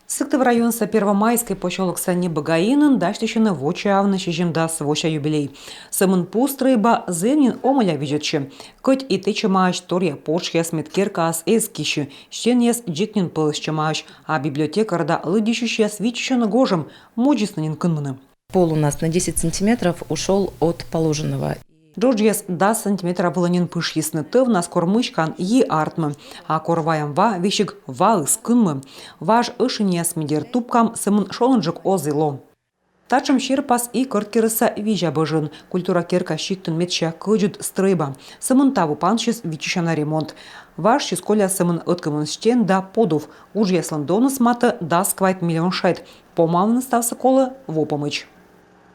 Сыктыв районса Первомайской почелок Сани Багаинын даштищены вочавны шижимда своща юбилей. Сымын пустрыба зымнин омыля вижетче. Коть и ты чамач торья почхе сметкеркас эскищи, щен ес джикнин пылыс чамач, а библиотекарда лыдищущая свичищена гожем, моджиснанин кынмыны. Пол у нас на 10 сантиметров ушел от положенного. Джорджиес 10 сантиметров волонин пыш ясны тыв нас кормычкан и артмы, а корваем ва вещик ва искынмы. Важ ышынес медер тупкам сымын шолынжык озыло. Тачым щерпас и кырткерыса вижа быжын. Культура керка щиктын метча кыджут стрыба. Сымын таву паншис вичищана ремонт. Ваш чисколя сымын ыткымын стен да подов. Уж яслан донус маты да сквайт миллион шайт. Помавны стався колы вопомыч.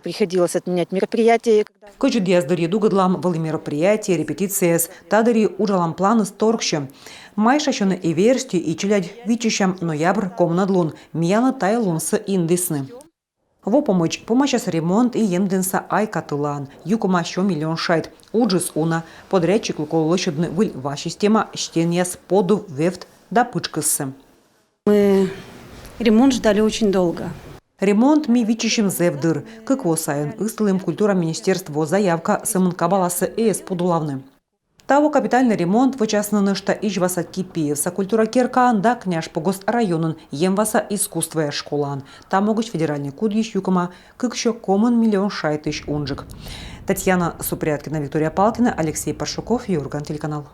Приходилось отменять мероприятия. Кыджут яздыри дугадлам вали мероприятия, репетиции, тадыри ужалам планы сторгща. Майша щоны и версти и челядь вичищам ноябрь комнадлун, мияны тайлун с индисны. Вопомыч помощас ремонт и емденса айкатылан, юкома що миллион шайт. Уджис уна, подрядчик луколощадны выль ва система штеньяс поду вефт да пычкысы. Мы ремонт ждали очень долго. Ремонт ми вичищем зевдыр, как восайын, ыстылым культура министерства заявка сымын кабаласы эс подулавны. Того капитальный ремонт вычасны нышта ижваса кипиевса культура керкан да княж погост районын емваса искусствая школан. Там могуч федеральный кудьищ юкома, как еще комын миллион шайтыш унжик. Татьяна Супряткина, Виктория Палкина, Алексей Паршуков, Юрган, телеканал.